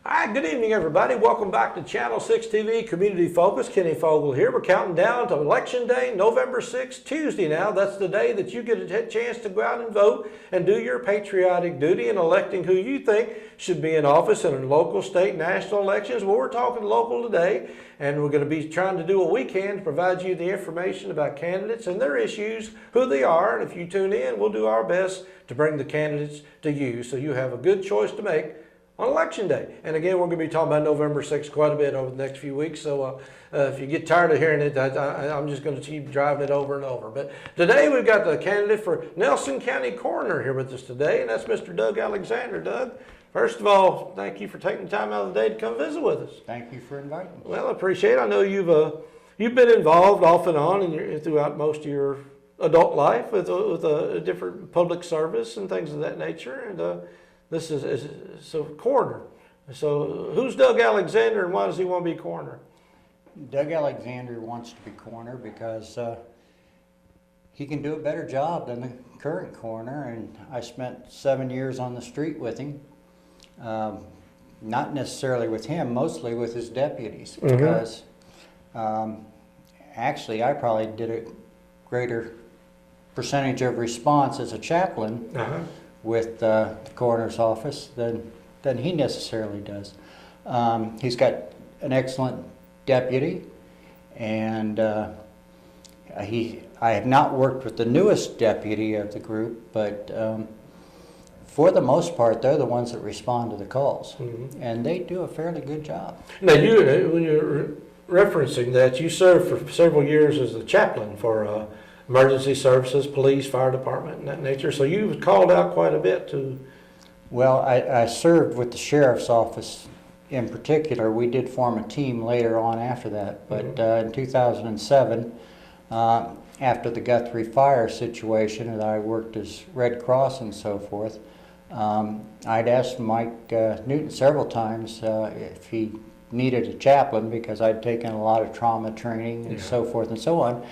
All right, good evening, everybody. Welcome back to Channel 6 TV, Community Focus. Kenny Fogle here. We're counting down to Election Day, November 6th, Tuesday now. That's the day that you get a chance to go out and vote and do your patriotic duty in electing who you think should be in office in local, state, national elections. Well, we're talking local today, and we're going to be trying to do what we can to provide you the information about candidates and their issues, who they are, and if you tune in, we'll do our best to bring the candidates to you so you have a good choice to make on Election Day. And again, we're going to be talking about November 6th quite a bit over the next few weeks. So if you get tired of hearing it, I'm just going to keep driving it over and over. But today we've got the candidate for Nelson County Coroner here with us today, and that's Mr. Doug Alexander. Doug, first of all, thank you for taking the time out of the day to come visit with us. Thank you for inviting me. Well, I appreciate it. I know you've been involved off and on throughout most of your adult life with a different public service and things of that nature. And this is so coroner. So who's Doug Alexander and why does he want to be coroner? Doug Alexander wants to be coroner because he can do a better job than the current coroner, and I spent 7 years on the street with him. Not necessarily with him, mostly with his deputies, because actually I probably did a greater percentage of response as a chaplain with the coroner's office than he necessarily does. He's got an excellent deputy, and I have not worked with the newest deputy of the group, but for the most part, they're the ones that respond to the calls, and they do a fairly good job. Now, when you're referencing that, you served for several years as a chaplain for emergency services, police, fire department, and that nature. So you was called out quite a bit to. Well, I served with the sheriff's office in particular. We did form a team later on after that, but in 2007, after the Guthrie fire situation, and I worked as Red Cross and so forth, I'd asked Mike Newton several times if he needed a chaplain because I'd taken a lot of trauma training and so forth and so on.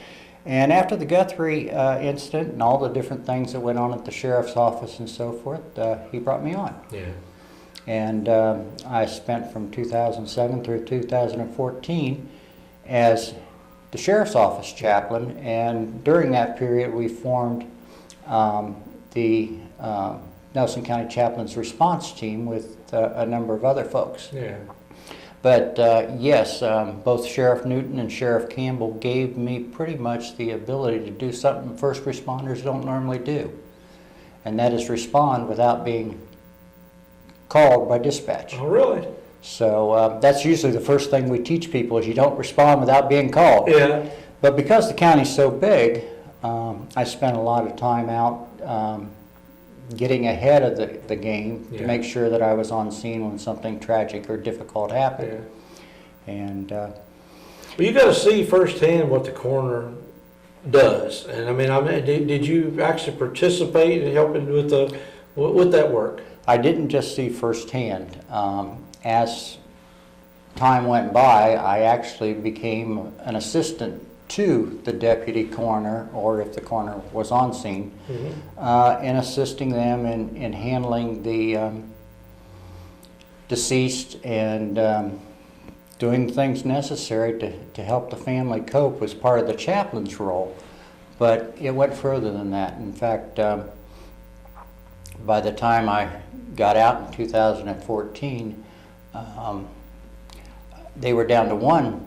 And after the Guthrie incident and all the different things that went on at the sheriff's office and so forth, he brought me on. Yeah. And I spent from 2007 through 2014 as the sheriff's office chaplain, and during that period we formed the Nelson County Chaplains Response Team with a number of other folks. Yeah. But yes, both Sheriff Newton and Sheriff Campbell gave me pretty much the ability to do something first responders don't normally do, and that is respond without being called by dispatch. Oh, really? So that's usually the first thing we teach people is you don't respond without being called. Yeah. But because the county's so big, I spent a lot of time out getting ahead of the game to make sure that I was on scene when something tragic or difficult happened. Yeah. And well, you got to see firsthand what the coroner does, and I mean, did you actually participate in helping with that work? I didn't just see firsthand. As time went by, I actually became an assistant to the deputy coroner, or if the coroner was on scene, in assisting them in handling the deceased and doing things necessary to help the family cope was part of the chaplain's role. But it went further than that. In fact, by the time I got out in 2014, they were down to one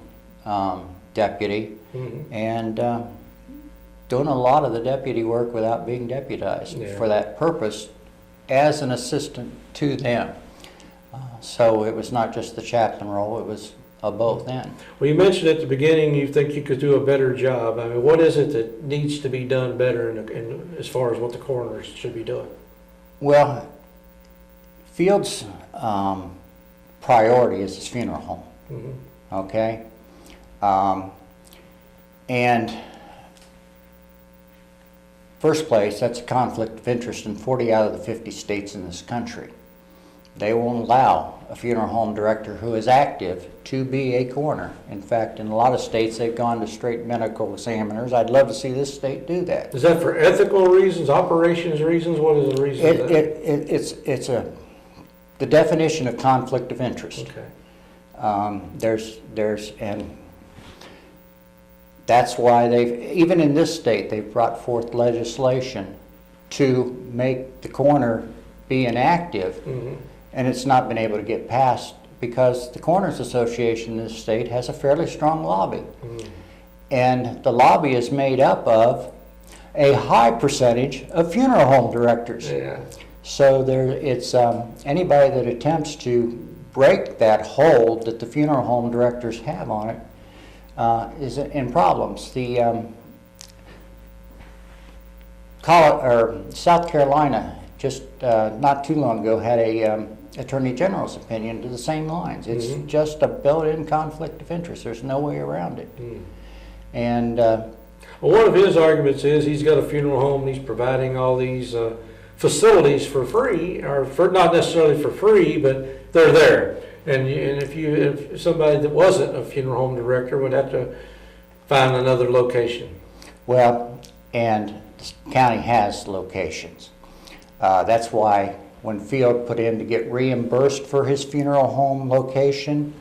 deputy, and doing a lot of the deputy work without being deputized for that purpose as an assistant to them. So it was not just the chaplain role, it was a both end. Well, you mentioned at the beginning you think you could do a better job. I mean, what is it that needs to be done better in as far as what the coroners should be doing? Well, Field's priority is his funeral home, okay? And first place, that's a conflict of interest in 40 out of the 50 states in this country. They won't allow a funeral home director who is active to be a coroner. In fact, in a lot of states, they've gone to straight medical examiners. I'd love to see this state do that. Is that for ethical reasons, operations reasons? What is the reason? It's a the definition of conflict of interest. Okay. And that's why even in this state, they've brought forth legislation to make the coroner be inactive, Mm-hmm. and it's not been able to get passed because the Coroners Association in this state has a fairly strong lobby. Mm-hmm. And the lobby is made up of a high percentage of funeral home directors. Yeah. So it's anybody that attempts to break that hold that the funeral home directors have on it is in problems. The South Carolina just not too long ago had a Attorney General's opinion to the same lines. It's Mm-hmm. just a built-in conflict of interest. There's no way around it. Mm. And Well, one of his arguments is he's got a funeral home and he's providing all these facilities for free, or for not necessarily for free, but they're there. And if somebody that wasn't a funeral home director would have to find another location. well, and the county has locations. That's why when Field put in to get reimbursed for his funeral home location,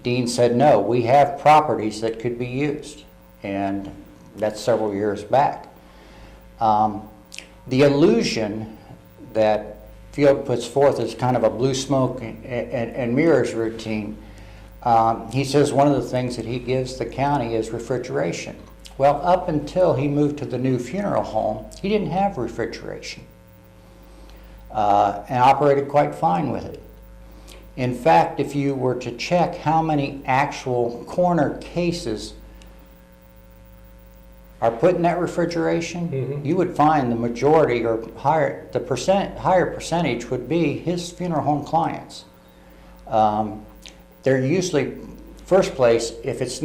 Dean said, no, we have properties that could be used. And that's several years back. The illusion that Field puts forth is kind of a blue smoke and mirrors routine. He says one of the things that he gives the county is refrigeration. Well, up until he moved to the new funeral home, he didn't have refrigeration and operated quite fine with it. In fact, if you were to check how many actual coroner cases are put in that refrigeration, Mhm. you would find the majority or higher percentage would be his funeral home clients. They're usually, first place, if it's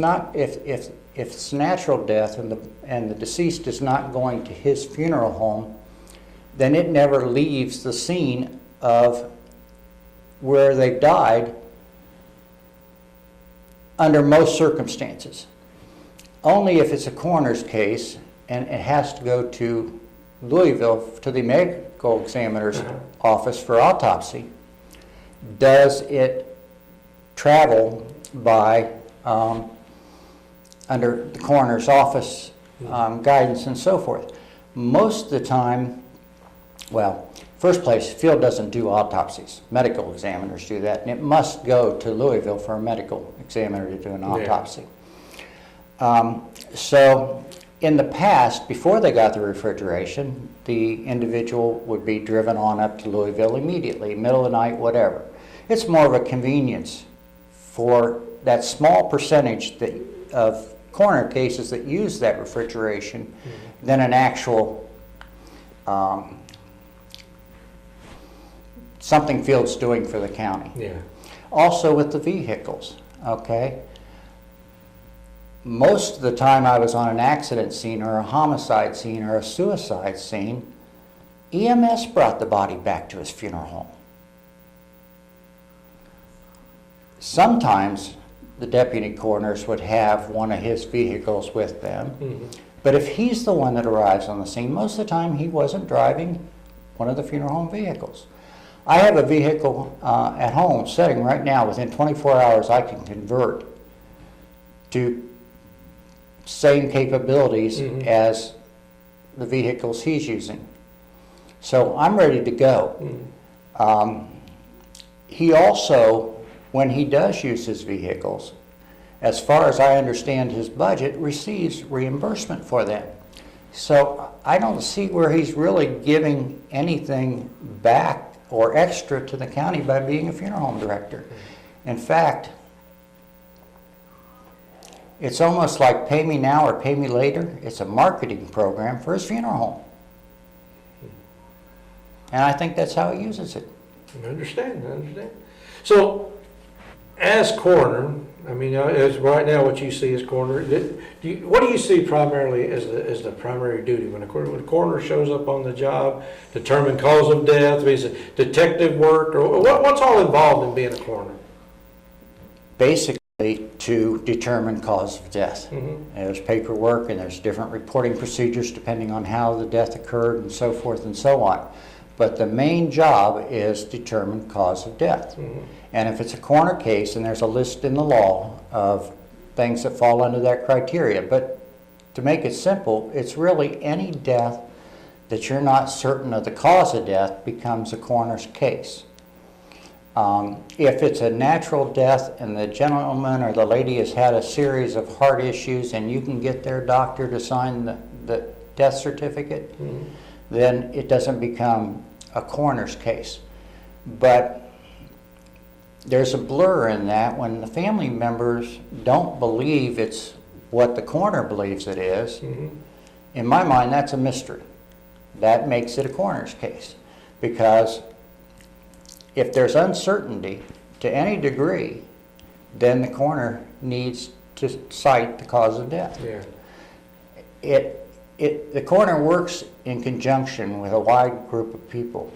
natural death and the deceased is not going to his funeral home, then it never leaves the scene of where they died under most circumstances. Only if it's a coroner's case and it has to go to Louisville to the medical examiner's office for autopsy, does it travel by under the coroner's office guidance and so forth. Most of the time, well, first place, Field doesn't do autopsies. Medical examiners do that, and it must go to Louisville for a medical examiner to do an autopsy. So in the past, before they got the refrigeration, the individual would be driven on up to Louisville immediately, middle of the night, whatever. It's more of a convenience for that small percentage of coroner cases that use that refrigeration than an actual something Field's doing for the county. Yeah. Also with the vehicles, okay? Most of the time I was on an accident scene or a homicide scene or a suicide scene, EMS brought the body back to his funeral home. Sometimes the deputy coroners would have one of his vehicles with them, Mm-hmm. but if he's the one that arrives on the scene, most of the time he wasn't driving one of the funeral home vehicles. I have a vehicle at home sitting right now. Within 24 hours I can convert to same capabilities as the vehicles he's using. So I'm ready to go. He also, when he does use his vehicles, as far as I understand his budget, receives reimbursement for them. So I don't see where he's really giving anything back or extra to the county by being a funeral home director. In fact, it's almost like pay me now or pay me later. It's a marketing program for his funeral home. And I think that's how he uses it. I understand. So, as coroner, I mean, as right now what you see as coroner, what do you see primarily as the primary duty when a coroner shows up on the job? Determine cause of death? I mean, is it detective work, or what's all involved in being a coroner? Basically, to determine cause of death. There's paperwork and there's different reporting procedures depending on how the death occurred and so forth and so on. But the main job is determine cause of death. And if it's a coroner case, and there's a list in the law of things that fall under that criteria. But to make it simple, it's really any death that you're not certain of the cause of death becomes a coroner's case. If it's a natural death and the gentleman or the lady has had a series of heart issues and you can get their doctor to sign the death certificate, then it doesn't become a coroner's case. But there's a blur in that when the family members don't believe it's what the coroner believes it is. In my mind, that's a mystery. That makes it a coroner's case. Because if there's uncertainty to any degree, then the coroner needs to cite the cause of death. The coroner works in conjunction with a wide group of people.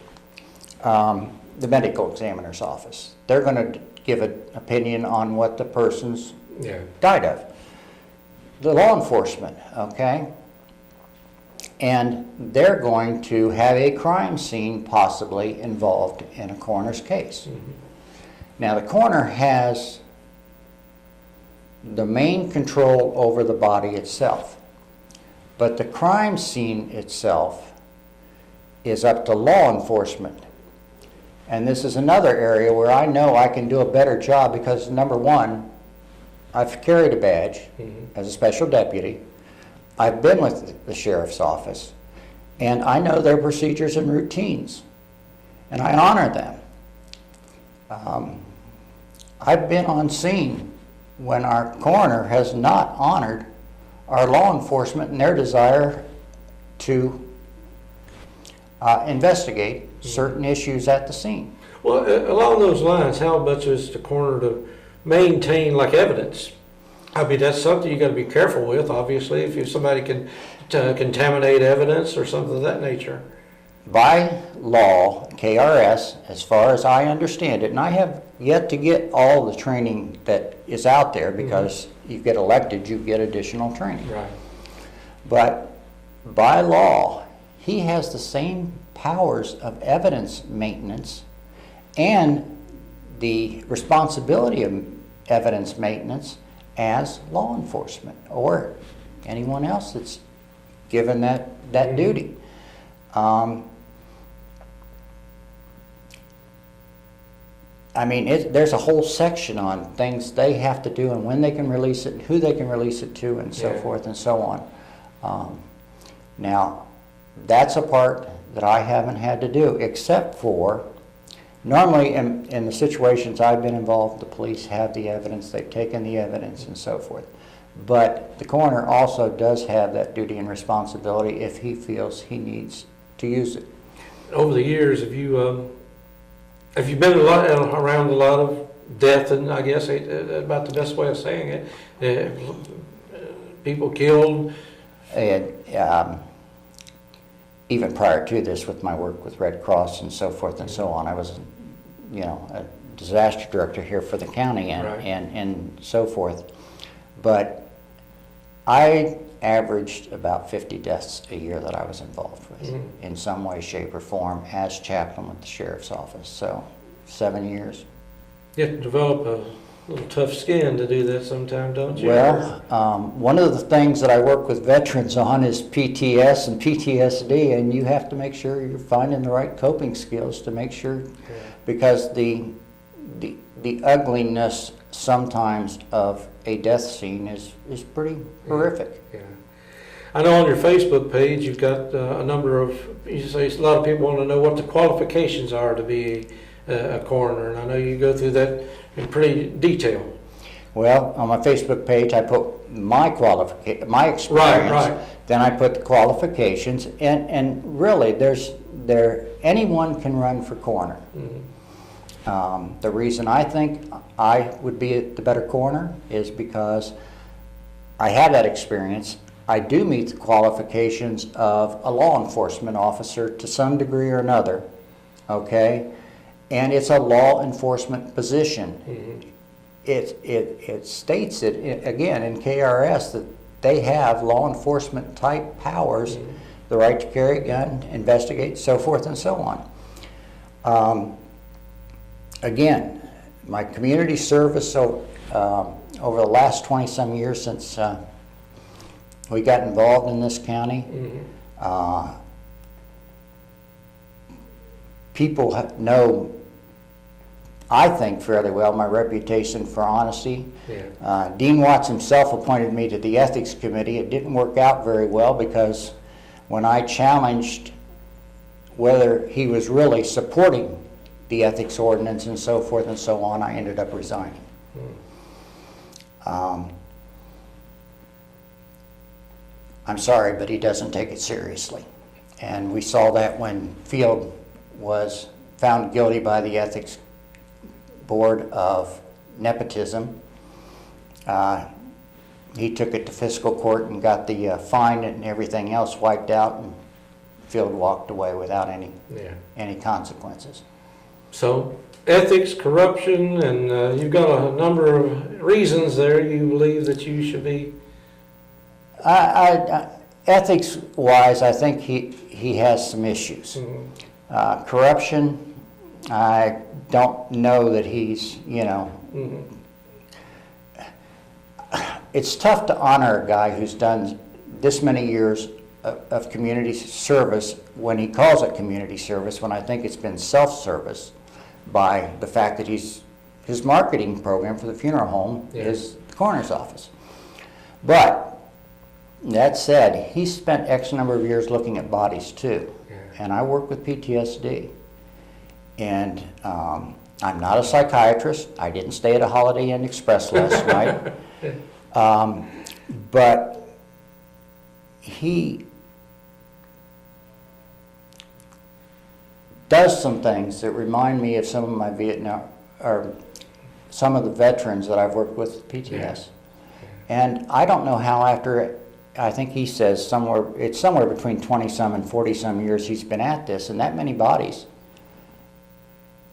The medical examiner's office. They're going to give an opinion on what the person's died of. The law enforcement, okay? And they're going to have a crime scene possibly involved in a coroner's case. Now the coroner has the main control over the body itself, but the crime scene itself is up to law enforcement. And this is another area where I know I can do a better job because, number one, I've carried a badge as a special deputy. I've been with the sheriff's office, and I know their procedures and routines, and I honor them. I've been on scene when our coroner has not honored our law enforcement and their desire to investigate certain issues at the scene. Well, along those lines, how much is the coroner to maintain like evidence? I mean, that's something you got to be careful with, obviously, if somebody can contaminate evidence or something of that nature. By law, KRS, as far as I understand it, and I have yet to get all the training that is out there because you get elected, you get additional training. Right. But by law, he has the same powers of evidence maintenance and the responsibility of evidence maintenance as law enforcement or anyone else that's given that duty. I mean, there's a whole section on things they have to do and when they can release it and who they can release it to and so forth and so on. Now, that's a part that I haven't had to do, except for, normally in the situations I've been involved, the police have the evidence, they've taken the evidence and so forth. But the coroner also does have that duty and responsibility if he feels he needs to use it. Over the years, have you been around a lot of death, and I guess about the best way of saying it, people killed? And, even prior to this, with my work with Red Cross and so forth and so on, I was, a disaster director here for the county and so forth. But I averaged about 50 deaths a year that I was involved with in some way, shape, or form as chaplain with the sheriff's office. So 7 years. You have to develop a little tough skin to do that sometime, don't you? Well, one of the things that I work with veterans on is PTS and PTSD, and you have to make sure you're finding the right coping skills to make sure, because the ugliness sometimes of a death scene is pretty horrific. Yeah. I know on your Facebook page you've got a number of, you say a lot of people want to know what the qualifications are to be a coroner, and I know you go through that in pretty detail. Well, on my Facebook page, I put my experience. Right. Then I put the qualifications, and really, anyone can run for coroner. The reason I think I would be the better coroner is because I have that experience. I do meet the qualifications of a law enforcement officer to some degree or another. Okay. And it's a law enforcement position. It states it, again, in KRS that they have law enforcement type powers the right to carry a gun, investigate, so forth and so on. Again, my community service, so over the last 20-some years since we got involved in this county, people know, I think, fairly well my reputation for honesty. Yeah. Dean Watts himself appointed me to the ethics committee. It didn't work out very well because when I challenged whether he was really supporting the ethics ordinance and so forth and so on, I ended up resigning. I'm sorry, but he doesn't take it seriously. And we saw that when Field was found guilty by the ethics board of nepotism. He took it to fiscal court and got the fine and everything else wiped out, and Field walked away without any consequences. So ethics, corruption, and you've got a number of reasons there you believe that you should be. Ethics-wise, I think he has some issues. Mm-hmm. Corruption, I don't know that he's, Mm-hmm. It's tough to honor a guy who's done this many years of community service when he calls it community service, when I think it's been self-service by the fact that his marketing program for the funeral home is the coroner's office. But that said, he spent X number of years looking at bodies too. Yeah. And I work with PTSD. And I'm not a psychiatrist. I didn't stay at a Holiday Inn Express last night. But he does some things that remind me of some of my Vietnam, or some of the veterans that I've worked with PTS. Yeah. And I don't know how after, I think he says it's somewhere between 20-some and 40-some years he's been at this, and that many bodies.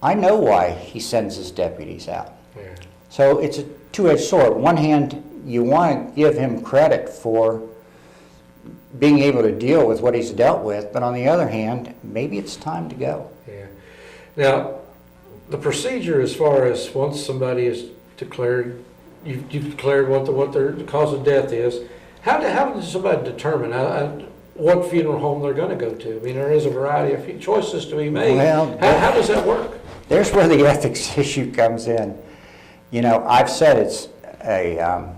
I know why he sends his deputies out. Yeah. So it's a two-edged sword. On one hand, you want to give him credit for being able to deal with what he's dealt with, but on the other hand, maybe it's time to go. Yeah. Now, the procedure as far as once somebody is declared, you've declared what their cause of death is, how does somebody determine what funeral home they're going to go to? I mean, there is a variety of choices to be made. Well, how does that work? There's where the ethics issue comes in. I've said it's a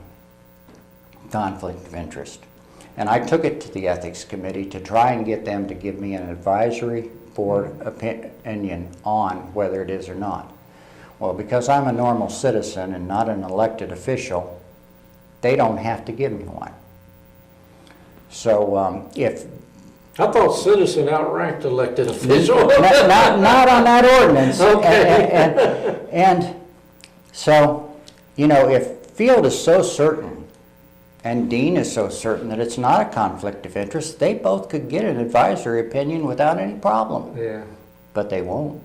conflict of interest. And I took it to the ethics committee to try and get them to give me an advisory board opinion on whether it is or not. Well, because I'm a normal citizen and not an elected official, they don't have to give me one. So if... I thought citizen outranked elected official. not on that ordinance. Okay. And so, if Field is so certain and Dean is so certain that it's not a conflict of interest, they both could get an advisory opinion without any problem. Yeah. But they won't.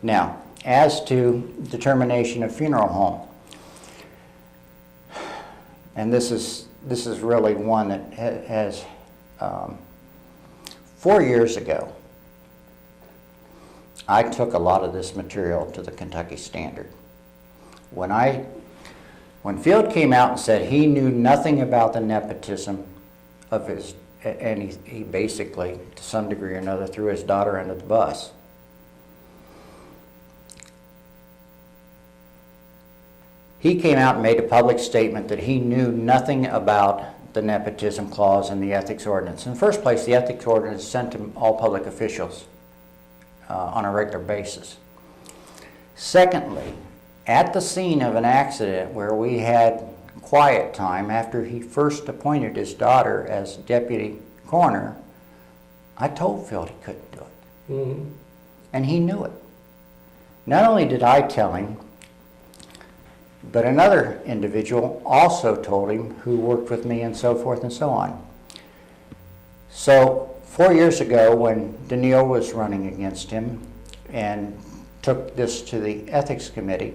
Now, as to determination of funeral home, and this is really one that has 4 years ago, I took a lot of this material to the Kentucky Standard. When Field came out and said he knew nothing about the nepotism of his, and he basically, to some degree or another, threw his daughter under the bus. He came out and made a public statement that he knew nothing about the nepotism clause in the ethics ordinance. In the first place, the ethics ordinance is sent to all public officials on a regular basis. Secondly, at the scene of an accident where we had quiet time after he first appointed his daughter as deputy coroner, I told Phil he couldn't do it. Mm-hmm. And he knew it. Not only did I tell him, but another individual also told him, who worked with me and so forth and so on. So 4 years ago, when Danielle was running against him and took this to the ethics committee,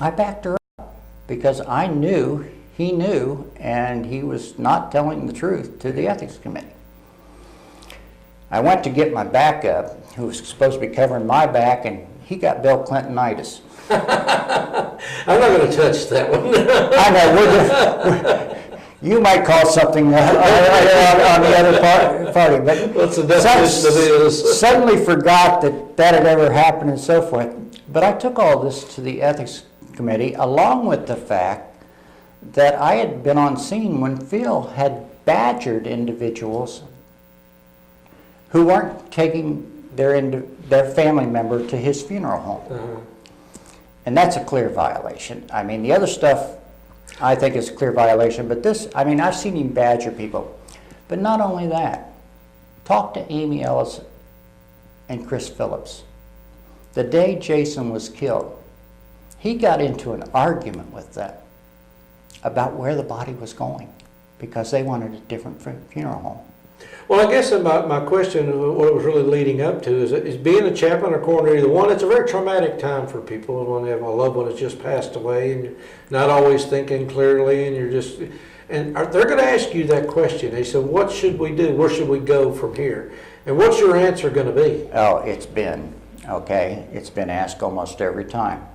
I backed her up because I knew he knew, and he was not telling the truth to the ethics committee. I went to get my backup, who was supposed to be covering my back, and he got Bill Clintonitis. I'm not going to touch that one. I know, you might call something on the other party, but What's the definition of this? suddenly forgot that had ever happened and so forth. But I took all this to the ethics committee, along with the fact that I had been on scene when Phil had badgered individuals who weren't taking their family member to his funeral home. And that's a clear violation. I mean, the other stuff I think is a clear violation, but this, I mean, I've seen him badger people. But not only that, talk to Amy Ellis and Chris Phillips. The day Jason was killed, he got into an argument with them about where the body was going because they wanted a different funeral home. Well, I guess my question, what it was really leading up to, is being a chaplain or coroner, either one, it's a very traumatic time for people when they have a loved one that's just passed away and you're not always thinking clearly, and you're just, and they're going to ask you that question. They say, what should we do? Where should we go from here? And what's your answer going to be? Oh, it's been asked almost every time.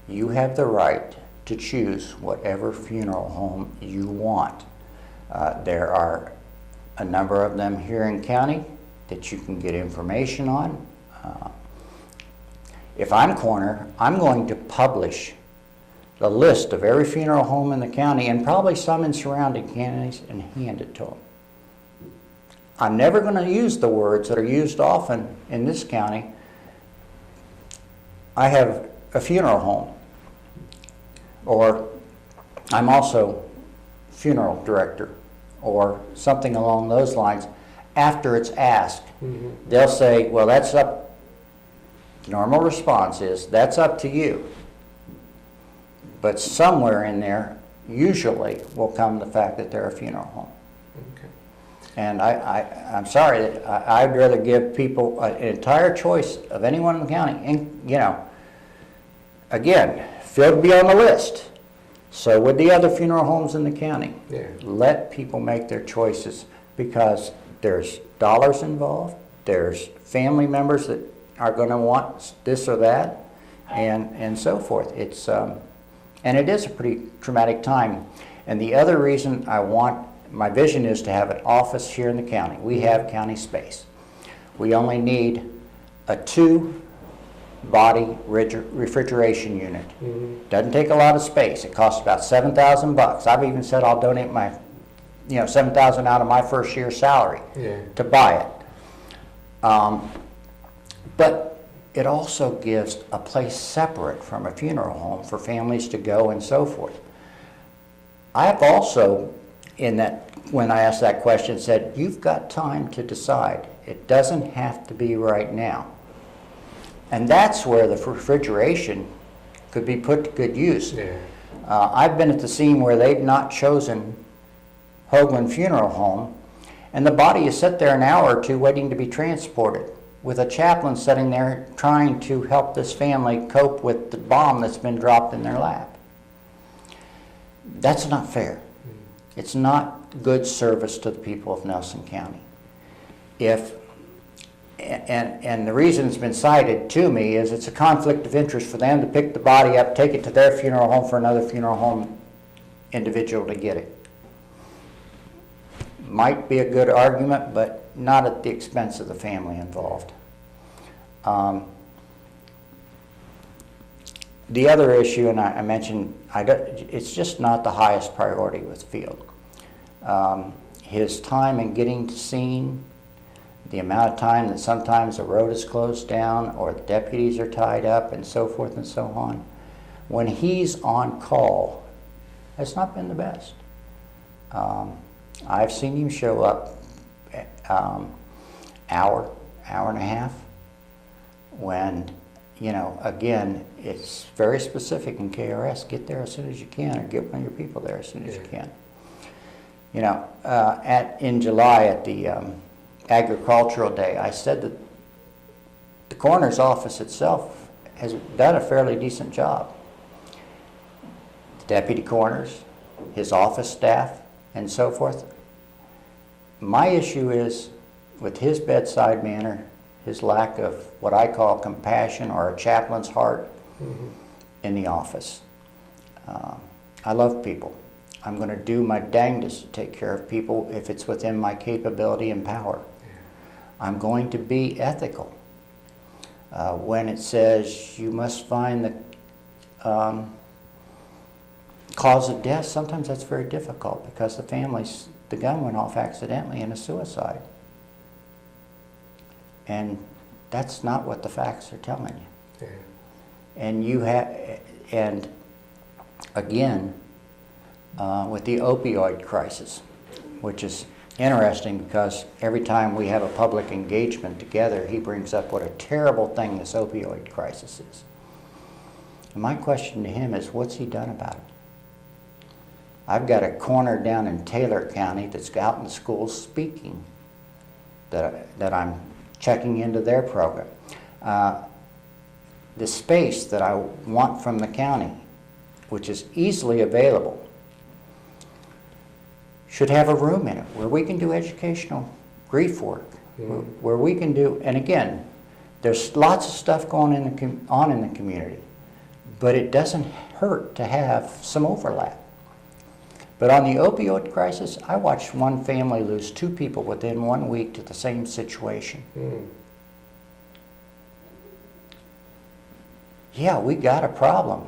You have the right to choose whatever funeral home you want. There are a number of them here in county that you can get information on. If I'm coroner, I'm going to publish the list of every funeral home in the county and probably some in surrounding counties and hand it to them. I'm never going to use the words that are used often in this county. I have a funeral home, or I'm also funeral director, or something along those lines. After it's asked, they'll say, well, that's up, the normal response is, that's up to you. But somewhere in there, usually, will come the fact that they're a funeral home. Okay. And I'm sorry, that I'd rather give people an entire choice of anyone in the county. And, you know, again, Phil would be on the list. So would the other funeral homes in the county. Yeah. Let people make their choices, because there's dollars involved, there's family members that are going to want this or that, and so forth. It's and it is a pretty traumatic time. And the other reason my vision is to have an office here in the county. We have county space. We only need a 2-body refrigeration unit. Doesn't take a lot of space. It costs about $7,000. I've even said I'll donate my, $7,000 out of my first year's salary to buy it. But it also gives a place separate from a funeral home for families to go and so forth. I've also, when I asked that question, said, you've got time to decide. It doesn't have to be right now. And that's where the refrigeration could be put to good use. Yeah. I've been at the scene where they've not chosen Hoagland Funeral Home, and the body is set there an hour or two waiting to be transported, with a chaplain sitting there trying to help this family cope with the bomb that's been dropped in their lap. That's not fair. It's not good service to the people of Nelson County. And the reason it's been cited to me is it's a conflict of interest for them to pick the body up, take it to their funeral home for another funeral home individual to get it. Might be a good argument, but not at the expense of the family involved. The other issue, and I mentioned, it's just not the highest priority with Field. His time in getting to scene, the amount of time that sometimes the road is closed down or the deputies are tied up and so forth and so on, when he's on call, has not been the best. I've seen him show up hour and a half, when, again, it's very specific in KRS. Get there as soon as you can, or get one of your people there as soon as you can. In July at the Agricultural Day, I said that the coroner's office itself has done a fairly decent job. The deputy coroners, his office staff, and so forth. My issue is with his bedside manner, his lack of what I call compassion or a chaplain's heart in the office. I love people. I'm going to do my dangest to take care of people if it's within my capability and power. I'm going to be ethical. When it says you must find the cause of death, sometimes that's very difficult because the gun went off accidentally in a suicide. And that's not what the facts are telling you. Yeah. And again, with the opioid crisis, which is interesting because every time we have a public engagement together, he brings up what a terrible thing this opioid crisis is. And my question to him is, what's he done about it? I've got a corner down in Taylor County that's out in the schools speaking that I'm checking into their program. The space that I want from the county, which is easily available, should have a room in it where we can do educational grief work, where we can do, and again, there's lots of stuff going on in the community, but it doesn't hurt to have some overlap. But on the opioid crisis, I watched one family lose 2 people within 1 week to the same situation. Yeah, we got a problem.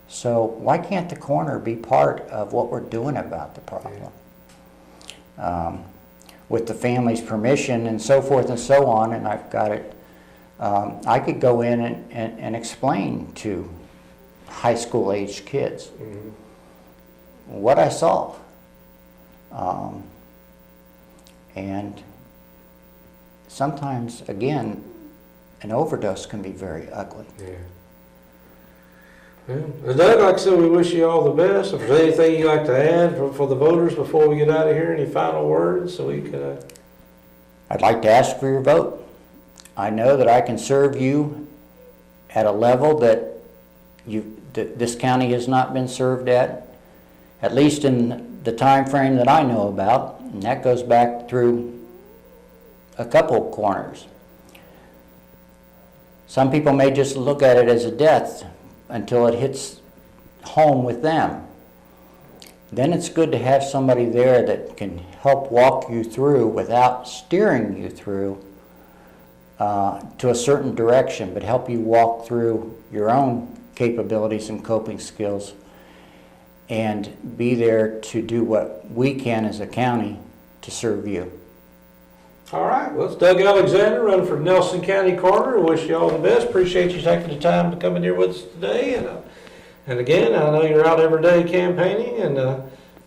So why can't the coroner be part of what we're doing about the problem? With the family's permission and so forth and so on, and I've got it, I could go in and explain to high school aged kids what I saw. And sometimes, again, an overdose can be very ugly. Yeah. Well, Doug, like I said, we wish you all the best. If there's anything you'd like to add for the voters before we get out of here, any final words so we could... I'd like to ask for your vote. I know that I can serve you at a level that this county has not been served at least in the time frame that I know about, and that goes back through a couple of corners. Some people may just look at it as a death until it hits home with them. Then it's good to have somebody there that can help walk you through without steering you through to a certain direction, but help you walk through your own capabilities and coping skills and be there to do what we can as a county to serve you. All right, well, it's Doug Alexander running for Nelson County Coroner. Wish you all the best. Appreciate you taking the time to come in here with us today. And again, I know you're out every day campaigning and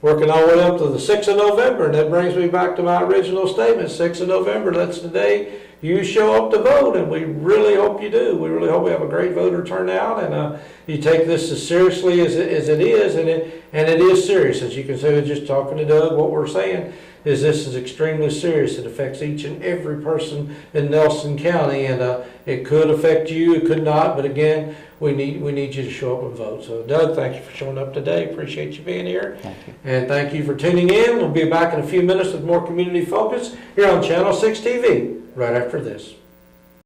working all the way up to the 6th of November. And that brings me back to my original statement. 6th of November, that's the day you show up to vote, and we really hope you do. We really hope we have a great voter turnout, and you take this as seriously as it is, and it is serious. As you can see, just talking to Doug, what we're saying is this is extremely serious. It affects each and every person in Nelson County, and it could affect you, it could not, but again, we need you to show up and vote. So Doug, thank you for showing up today. Appreciate you being here. Thank you. And thank you for tuning in. We'll be back in a few minutes with more Community Focus here on Channel 6 TV right after this.